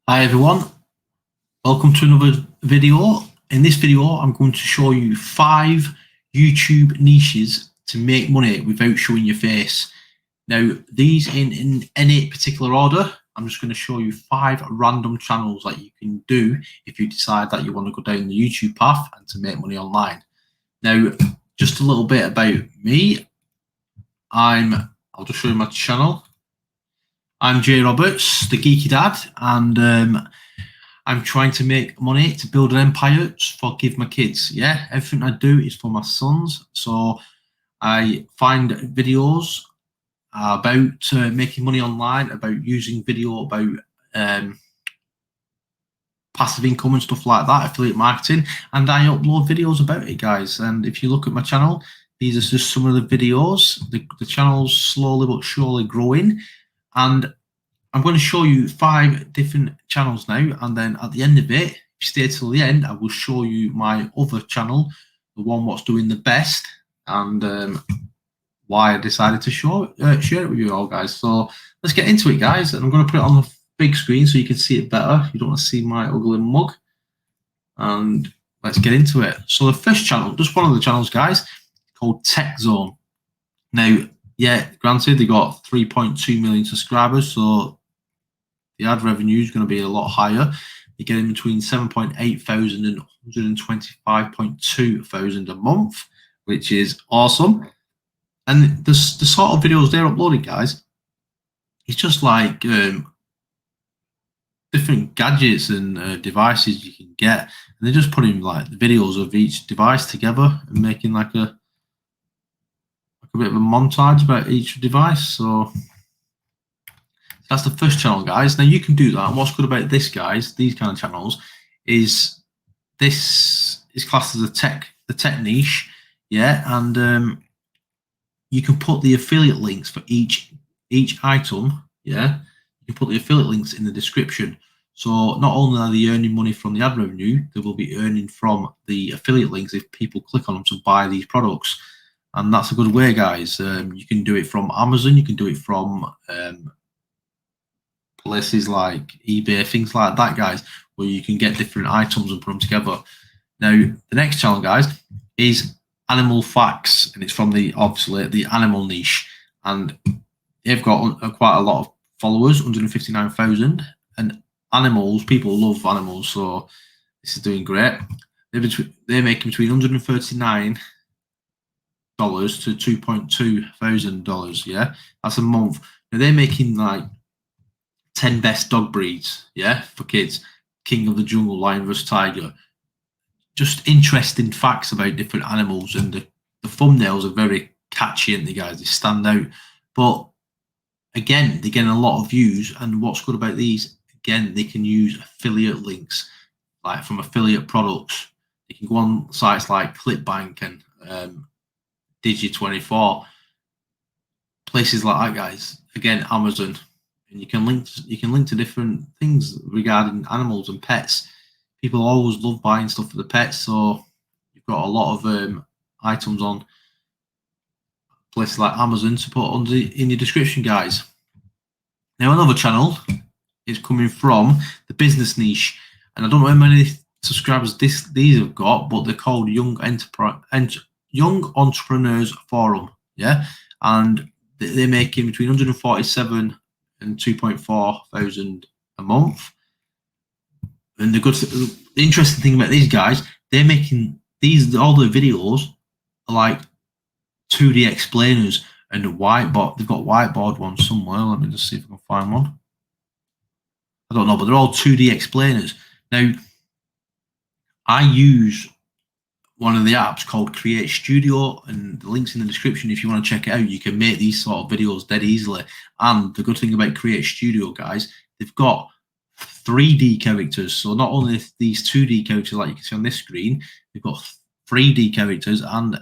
Hi everyone, welcome to another video. In this video I'm going to show you 5 YouTube niches to make money without showing your face. Now these in any particular order. I'm just going to show you 5 random channels that you can do if you decide that you want to go down the YouTube path and to make money online. Now just a little bit about me. I'll just show you my channel. I'm Jay Roberts, the Geeky Dad, and I'm trying to make money to build an empire to forgive my kids. Yeah, everything I do is for my sons. So I find videos about making money online, about using video, about passive income and stuff like that, affiliate marketing, and I upload videos about it, guys. And if you look at my channel, these are just some of the videos. The channel's slowly but surely growing, and I'm going to show you 5 different channels now, and then at the end of it, if you stay till the end, I will show you my other channel, the one what's doing the best, and why I decided to share it with you all, guys. So let's get into it, guys, and I'm going to put it on the big screen so you can see it better. You don't want to see my ugly mug, and let's get into it. So the first channel, just one of the channels, guys, called Tech Zone. Now, yeah, granted, they got 3.2 million subscribers, so the ad revenue is going to be a lot higher. You're getting between 7.8 thousand and 125.2 thousand a month, which is awesome. And the sort of videos they're uploading, guys, it's just like different gadgets and devices you can get, and they're just putting like the videos of each device together and making like a bit of a montage about each device. So that's the first channel, guys. Now you can do that. And what's good about this, guys, these kind of channels, is this is classed as the tech niche, yeah. And you can put the affiliate links for each item, yeah. You can put the affiliate links in the description. So not only are they earning money from the ad revenue, they will be earning from the affiliate links if people click on them to buy these products. And that's a good way, guys. You can do it from Amazon. You can do it from places like eBay, things like that, guys, where you can get different items and put them together. Now, the next channel, guys, is Animal Facts, and it's from obviously the animal niche, and they've got quite a lot of followers, 159,000, and animals, people love animals, so this is doing great. They're making between $139 to $2.2 thousand, yeah, that's a month. Now they're making like 10 best dog breeds, yeah, for kids. King of the jungle, lion versus tiger. Just interesting facts about different animals, and the thumbnails are very catchy, aren't they, guys? They stand out. But again, they're getting a lot of views, and what's good about these, again, they can use affiliate links, like from affiliate products. They can go on sites like ClickBank and Digi24, places like that, guys. Again, Amazon. And you can link to different things regarding animals and pets. People always love buying stuff for the pets, so you've got a lot of items on places like Amazon to put in your description, guys. Now another channel is coming from the business niche, and I don't know how many subscribers these have got, but they're called Young Entrepreneurs Forum, yeah, and they're making between 147 and 2.4 thousand a month. And the interesting thing about these guys, they're making all the videos are like 2D explainers and a whiteboard. They've got whiteboard ones somewhere. Let me just see if I can find one. I don't know, but they're all 2D explainers. Now, I use one of the apps called Create Studio, and the link's in the description. If you want to check it out, you can make these sort of videos dead easily. And the good thing about Create Studio, guys, they've got 3D characters. So not only these 2D characters like you can see on this screen, they've got 3D characters, and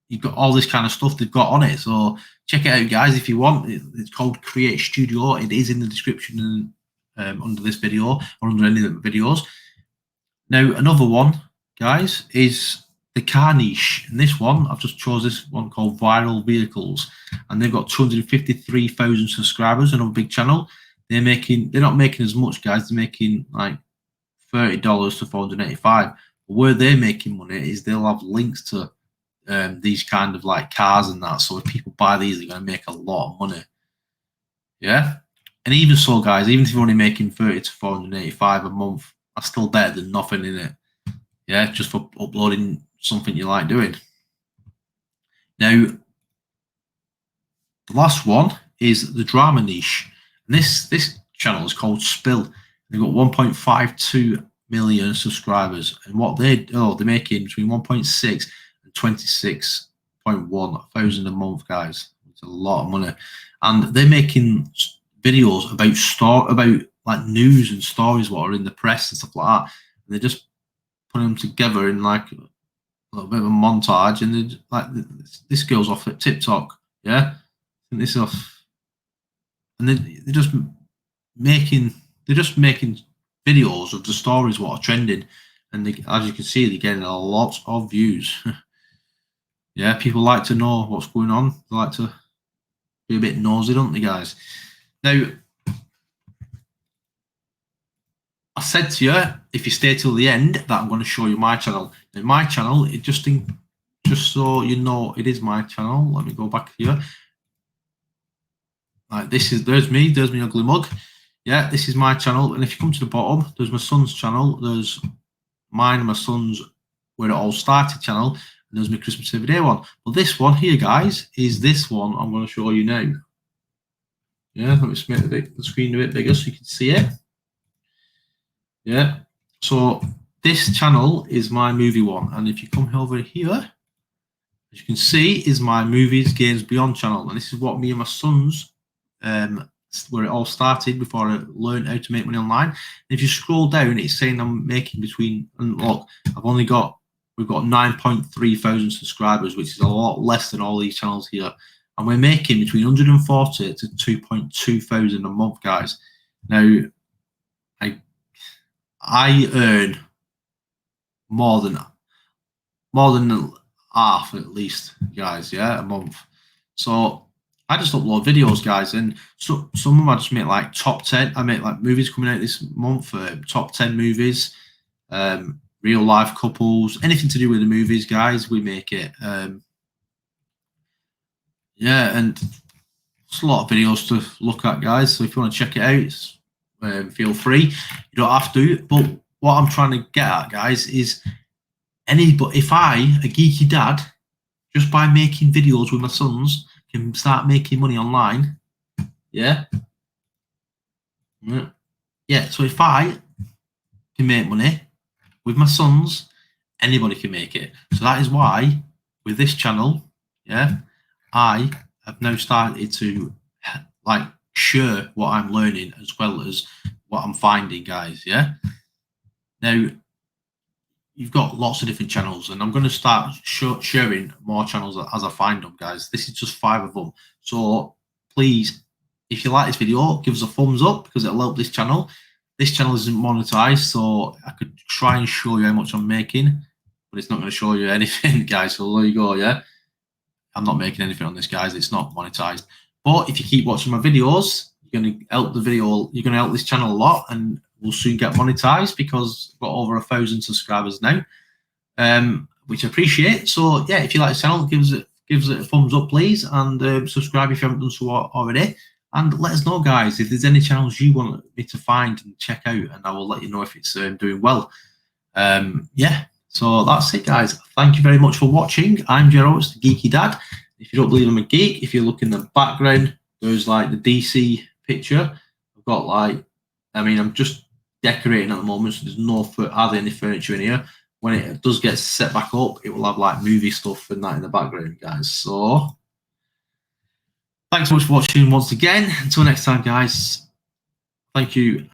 you've got all this kind of stuff they've got on it. So check it out, guys, if you want. It's called Create Studio. It is in the description under this video or under any of the videos. Now, another one, guys, is the car niche. And this one, I've just chose this one called Viral Vehicles, and they've got 253,000 subscribers, another big channel. they're not making as much, guys. They're making like $30 to $485. But where they're making money is they'll have links to these kind of like cars and that. So if people buy these, they're going to make a lot of money. Yeah. And even so, guys, even if you're only making $30 to $485 a month, that's still better than nothing in it. Yeah, just for uploading something you like doing. Now, the last one is the drama niche. And this channel is called Spill. They've got 1.52 million subscribers. And what they're making between 1.6 and 26.1 thousand a month, guys. It's a lot of money. And they're making videos about like news and stories what are in the press and stuff like that. And they just put them together in like a little bit of a montage, and they like this goes off at TikTok, yeah. And this off, and they're just making videos of the stories what are trending, and they, as you can see, they're getting a lot of views. Yeah, people like to know what's going on. They like to be a bit nosy, don't they, guys? Now, I said to you, if you stay till the end, that I'm going to show you my channel. Now, my channel, just so you know, it is my channel. Let me go back here. Like there's me ugly mug. Yeah, this is my channel. And if you come to the bottom, there's my son's channel. There's mine and my son's where it all started channel. And there's my Christmas Every Day one. But this one here, guys, is this one I'm going to show you now. Yeah, let me just make the screen a bit bigger so you can see it. Yeah, so this channel is my movie one, and if you come over here, as you can see, is my Movies Games Beyond channel, and this is what me and my sons, where it all started before I learned how to make money online. And if you scroll down, it's saying I'm making between, and look, we've got 9.3 thousand subscribers, which is a lot less than all these channels here, and we're making between 140 to 2.2 thousand a month, guys. Now, I earn more than half at least, guys, yeah, a month. So I just upload videos, guys, and so some of them I just make like top 10. I make like movies coming out this month, top 10 movies, real life couples, anything to do with the movies, guys, we make it. Yeah, and it's a lot of videos to look at, guys. So if you want to check it out, feel free. You don't have to, but what I'm trying to get at, guys, is if I, a geeky dad, just by making videos with my sons, can start making money online, yeah, so if I can make money with my sons, anybody can make it. So that is why with this channel, yeah, I have now started to like share what I'm learning as well as what I'm finding, guys. Yeah. Now, you've got lots of different channels, and I'm going to start sharing more channels as I find them, guys. This is just 5 of them. So please, if you like this video, give us a thumbs up because it'll help this channel. This channel isn't monetized, so I could try and show you how much I'm making, but it's not going to show you anything, guys. So there you go. Yeah. I'm not making anything on this, guys. It's not monetized. But if you keep watching my videos, you're going to help the video. You're going to help this channel a lot, and we'll soon get monetized because we've got over 1,000 subscribers now, which I appreciate. So yeah, if you like the channel, give us a thumbs up, please, and subscribe if you haven't done so already. And let us know, guys, if there's any channels you want me to find and check out, and I will let you know if it's doing well. Yeah. So that's it, guys. Thank you very much for watching. I'm Jero, it's the Geeky Dad. If you don't believe I'm a geek, if you look in the background, there's like the DC picture. I've got like, I mean, I'm just decorating at the moment, so there's hardly any furniture in here. When it does get set back up, it will have like movie stuff and that in the background, guys. So thanks so much for watching once again. Until next time, guys. Thank you.